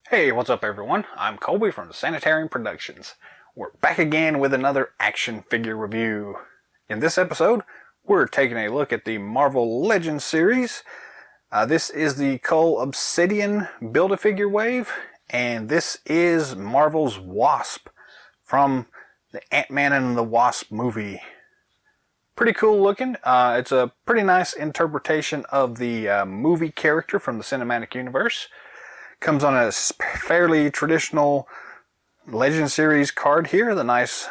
Hey, what's up everyone? I'm Colby from Sanitarium Productions. We're back again with another action figure review. In this episode, we're taking a look at the Marvel Legends series. This is the Cole Obsidian Build-A-Figure wave, and this is Marvel's Wasp from the Ant-Man and the Wasp movie. Pretty cool looking. It's a pretty nice interpretation of the movie character from the cinematic universe. Comes on a fairly traditional Legend series card here. The nice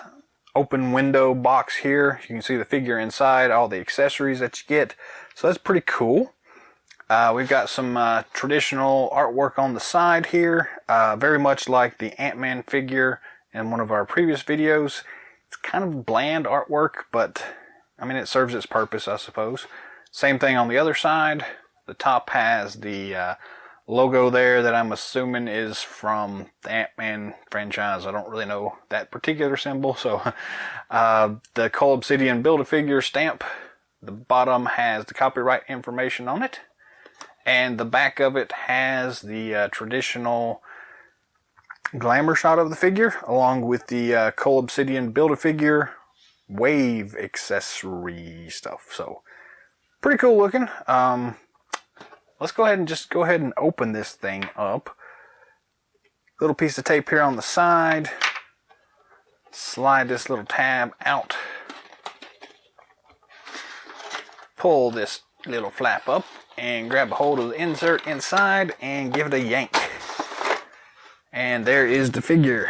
open window box here. You can see the figure inside, all the accessories that you get. So that's pretty cool. We've got some traditional artwork on the side here. Very much like the Ant-Man figure in one of our previous videos. It's kind of bland artwork, but I mean it serves its purpose, I suppose. Same thing on the other side. The top has the logo there that I'm assuming is from the Ant-Man franchise. I don't really know that particular symbol. So the Cole Obsidian Build-A-Figure stamp. The bottom has the copyright information on it. And the back of it has the traditional glamour shot of the figure, along with the Cole Obsidian Build-A-Figure wave accessory stuff. So pretty cool looking. Let's go ahead and open this thing up. Little piece of tape here on the side. Slide this little tab out. Pull this little flap up and grab a hold of the insert inside and give it a yank. And there is the figure.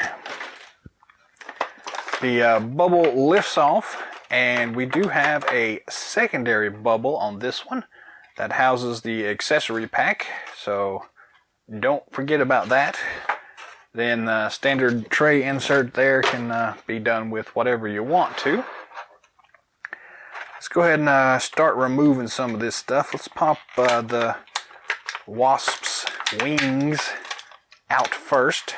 The bubble lifts off, and we do have a secondary bubble on this one that houses the accessory pack, so don't forget about that. Then the standard tray insert there can be done with whatever you want to. Let's go ahead and start removing some of this stuff. Let's pop the Wasp's wings out first.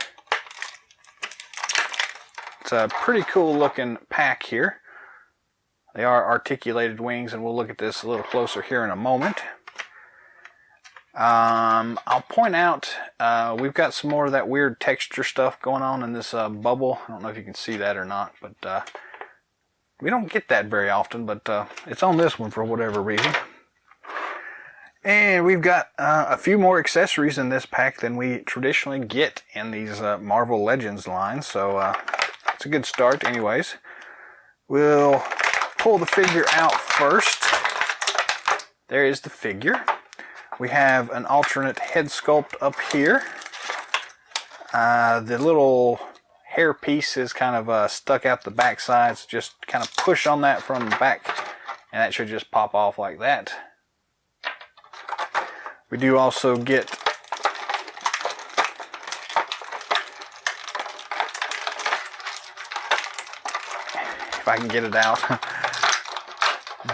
It's a pretty cool looking pack here. They are articulated wings, and we'll look at this a little closer here in a moment. I'll point out we've got some more of that weird texture stuff going on in this bubble. I don't know if you can see that or not, but we don't get that very often, but it's on this one for whatever reason. And we've got a few more accessories in this pack than we traditionally get in these Marvel Legends lines, so it's a good start anyways. We'll pull the figure out first. There is the figure. We have an alternate head sculpt up here. The little hair piece is kind of stuck out the back side, so just kind of push on that from the back and that should just pop off like that. We do also get if I can get it out,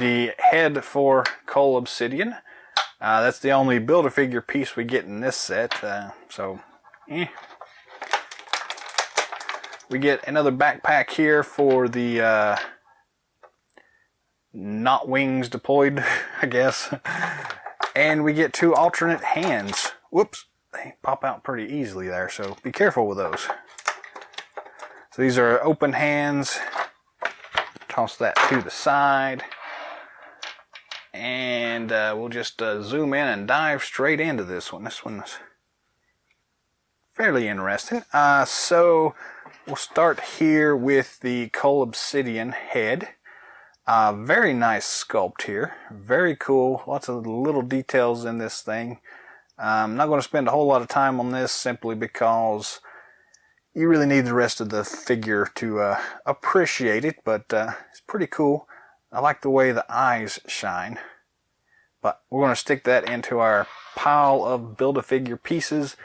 the head for Cole Obsidian. That's the only Build-A-Figure piece we get in this set, We get another backpack here for the not wings deployed, I guess. And we get two alternate hands. Whoops, they pop out pretty easily there, so be careful with those. So these are open hands. Toss that to the side. And we'll just zoom in and dive straight into this one. This one's fairly interesting. So we'll start here with the Cole Obsidian head. Very nice sculpt here. Very cool. Lots of little details in this thing. I'm not going to spend a whole lot of time on this simply because you really need the rest of the figure to appreciate it, but it's pretty cool. I like the way the eyes shine. But we're going to stick that into our pile of Build-A-Figure pieces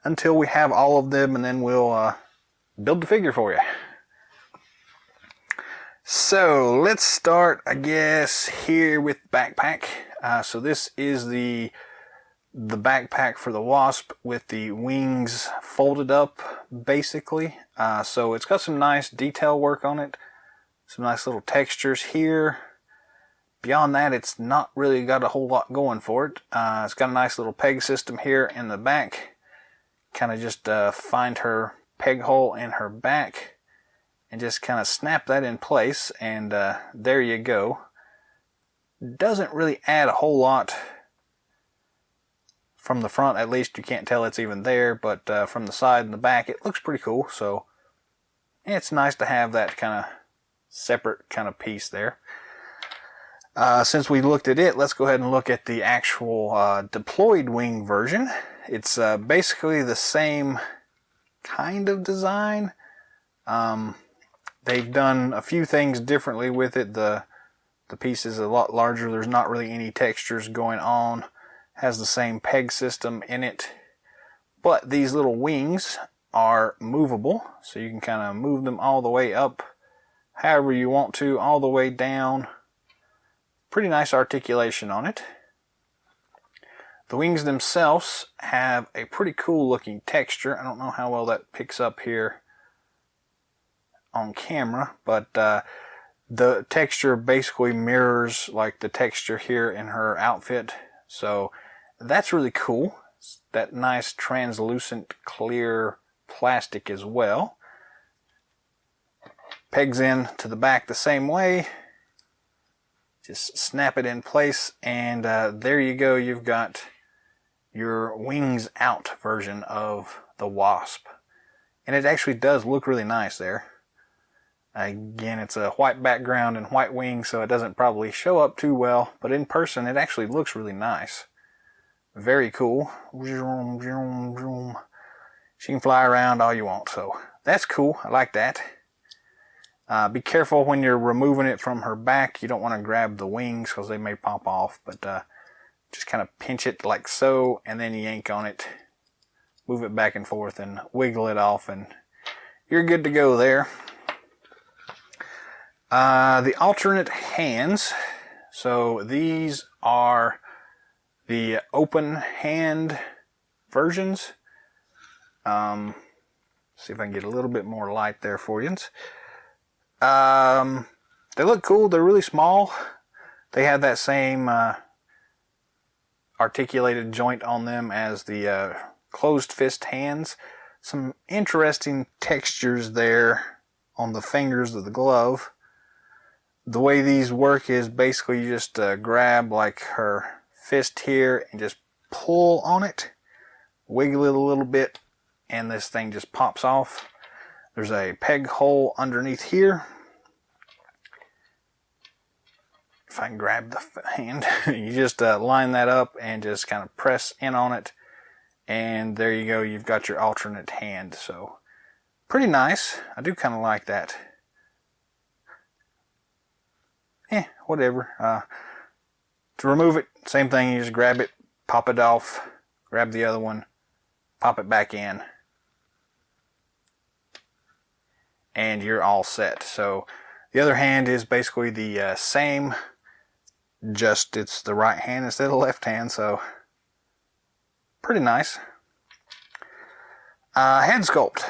until we have all of them, and then we'll build the figure for you. So let's start, I guess, here with backpack. So this is the backpack for the Wasp with the wings folded up, basically. So it's got some nice detail work on it. Some nice little textures here. Beyond that, it's not really got a whole lot going for it. It's got a nice little peg system here in the back. kind of just find her peg hole in her back and just kind of snap that in place, and there you go. Doesn't really add a whole lot from the front, at least you can't tell it's even there, but from the side and the back it looks pretty cool. So it's nice to have that kind of separate kind of piece there. Since we looked at it, let's go ahead and look at the actual deployed wing version. It's basically the same kind of design. They've done a few things differently with it. The piece is a lot larger. There's not really any textures going on. Has the same peg system in it. But these little wings are movable, so you can kind of move them all the way up however you want to, all the way down. Pretty nice articulation on it. The wings themselves have a pretty cool looking texture. I don't know how well that picks up here on camera, but the texture basically mirrors like the texture here in her outfit. So that's really cool. It's that nice translucent clear plastic as well. Pegs in to the back the same way. Just snap it in place, and there you go. You've got your wings out version of the Wasp. And it actually does look really nice there. Again, it's a white background and white wings, so it doesn't probably show up too well, but in person it actually looks really nice. Very cool. She can fly around all you want, so that's cool. I like that. Be careful when you're removing it from her back. You don't want to grab the wings because they may pop off, but just kind of pinch it like so, and then yank on it. Move it back and forth and wiggle it off, and you're good to go there. The alternate hands. So these are the open hand versions. See if I can get a little bit more light there for you. They look cool. They're really small. They have that same articulated joint on them as the closed fist hands. Some interesting textures there on the fingers of the glove. The way these work is basically you just grab like her fist here and just pull on it, wiggle it a little bit, and this thing just pops off. There's a peg hole underneath here. If I can grab the hand, you just line that up and just kind of press in on it, and there you go. You've got your alternate hand. So pretty nice. I do kind of like that. Whatever. To remove it, same thing. You just grab it, pop it off, grab the other one, pop it back in, and you're all set. So the other hand is basically the same, just it's the right hand instead of the left hand. So pretty nice. Head sculpt.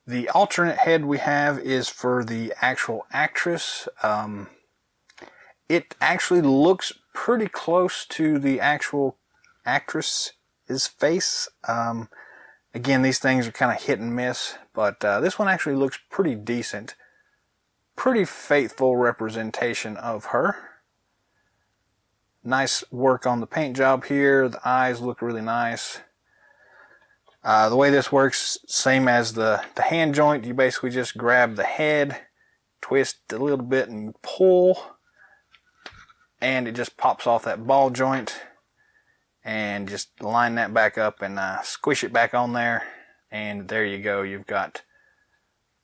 The alternate head we have is for the actual actress. It actually looks pretty close to the actual actress's face. Again, these things are kind of hit and miss, but this one actually looks pretty decent. Pretty faithful representation of her. Nice work on the paint job here. The eyes look really nice. The way this works, same as the hand joint. You basically just grab the head, twist a little bit and pull, and it just pops off that ball joint, and just line that back up and squish it back on there, and there you go. You've got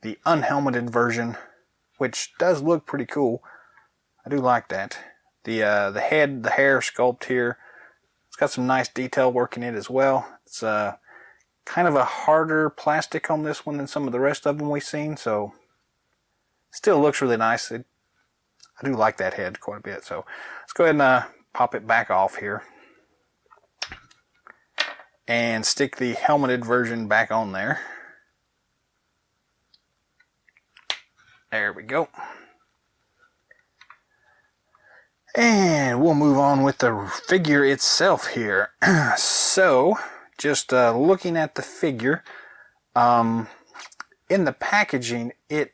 the unhelmeted version, which does look pretty cool. I do like that. The head, the hair sculpt here, it's got some nice detail work in it as well. It's kind of a harder plastic on this one than some of the rest of them we've seen, so still looks really nice. I do like that head quite a bit. So let's go ahead and pop it back off here and stick the helmeted version back on there. There we go. And we'll move on with the figure itself here. So just looking at the figure, in the packaging, it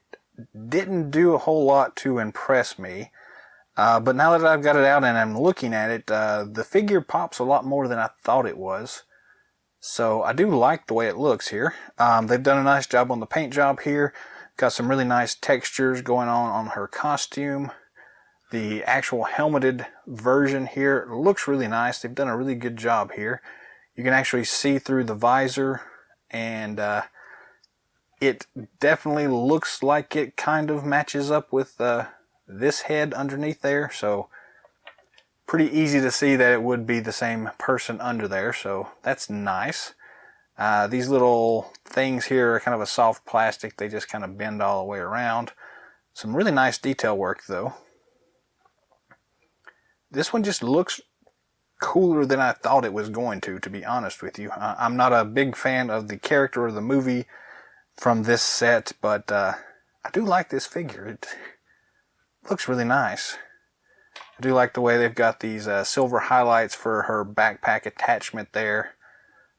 didn't do a whole lot to impress me. But now that I've got it out and I'm looking at it, the figure pops a lot more than I thought it was. So I do like the way it looks here. They've done a nice job on the paint job here. Got some really nice textures going on her costume. The actual helmeted version here looks really nice. They've done a really good job here. You can actually see through the visor, and it definitely looks like it kind of matches up with this head underneath there. So pretty easy to see that it would be the same person under there. So that's nice. These little things here are kind of a soft plastic. They just kind of bend all the way around. Some really nice detail work though. This one just looks cooler than I thought it was going to be honest with you. I'm not a big fan of the character or the movie from this set, but I do like this figure. It looks really nice. I do like the way they've got these silver highlights for her backpack attachment there.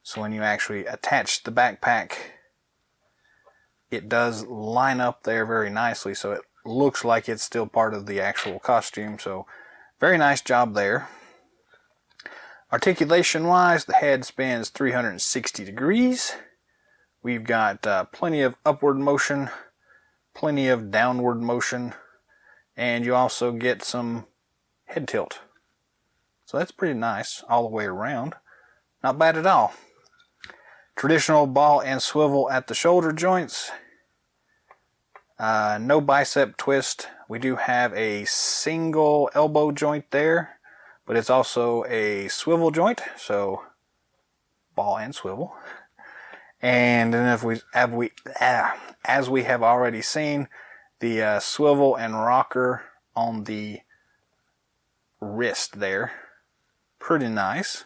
So when you actually attach the backpack, it does line up there very nicely, so it looks like it's still part of the actual costume. So very nice job there. Articulation wise, the head spins 360 degrees. We've got plenty of upward motion, plenty of downward motion, and you also get some head tilt. So that's pretty nice all the way around. Not bad at all. Traditional ball and swivel at the shoulder joints. No bicep twist. We do have a single elbow joint there, but it's also a swivel joint, so ball and swivel. And then as we have already seen, the swivel and rocker on the wrist there, pretty nice.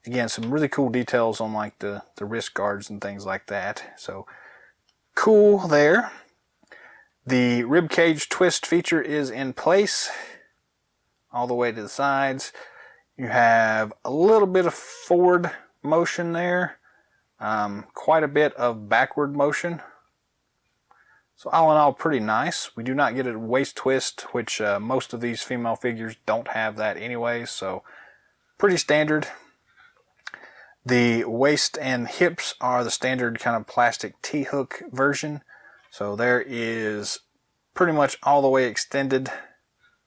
Again, some really cool details on like the wrist guards and things like that. So cool there. The rib cage twist feature is in place all the way to the sides. You have a little bit of forward motion there, quite a bit of backward motion. So all in all, pretty nice. We do not get a waist twist, which most of these female figures don't have that anyway, so pretty standard. The waist and hips are the standard kind of plastic T-hook version. So there is pretty much all the way extended.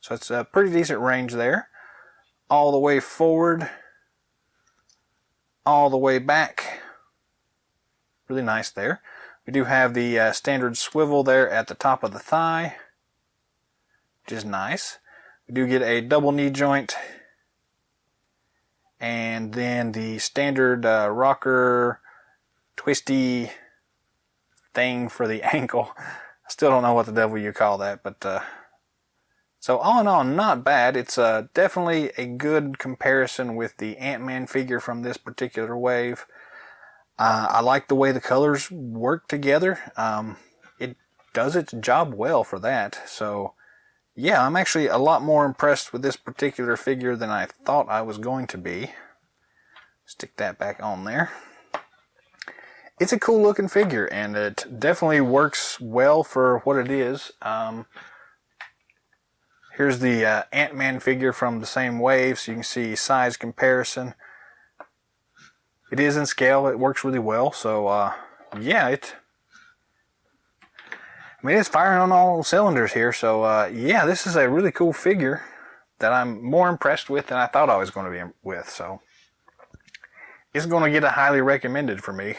So it's a pretty decent range there. All the way forward, all the way back. Really nice there. We do have the standard swivel there at the top of the thigh, which is nice. We do get a double knee joint. And then the standard rocker twisty thing for the ankle. I still don't know what the devil you call that, but so all in all, not bad. It's definitely a good comparison with the Ant-Man figure from this particular wave. I like the way the colors work together. It does its job well for that. So yeah, I'm actually a lot more impressed with this particular figure than I thought I was going to be. Stick that back on there. It's a cool looking figure, and it definitely works well for what it is. Here's the Ant-Man figure from the same wave, so you can see size comparison. It is in scale. It works really well. So yeah, it's firing on all cylinders here. So yeah, this is a really cool figure that I'm more impressed with than I thought I was going to be with. So it's going to get a highly recommended for me.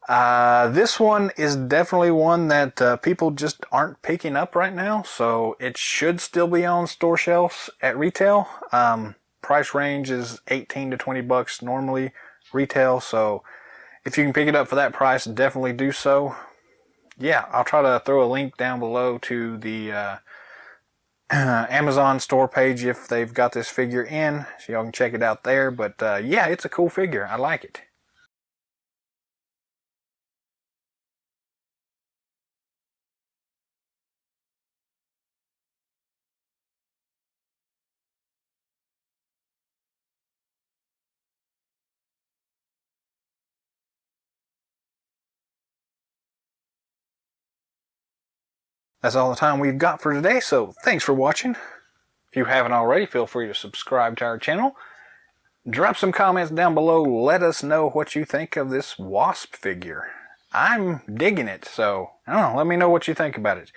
This one is definitely one that people just aren't picking up right now. So it should still be on store shelves at retail. Price range is 18 to 20 bucks normally retail. So if you can pick it up for that price, definitely do so. Yeah, I'll try to throw a link down below to the Amazon store page if they've got this figure in, so y'all can check it out there. But yeah, it's a cool figure. I like it. That's all the time we've got for today, so thanks for watching. If you haven't already, feel free to subscribe to our channel. Drop some comments down below. Let us know what you think of this Wasp figure. I'm digging it, so I don't know, let me know what you think about it.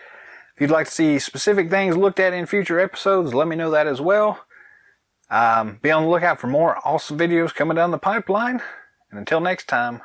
If you'd like to see specific things looked at in future episodes, let me know that as well. Be on the lookout for more awesome videos coming down the pipeline. And until next time,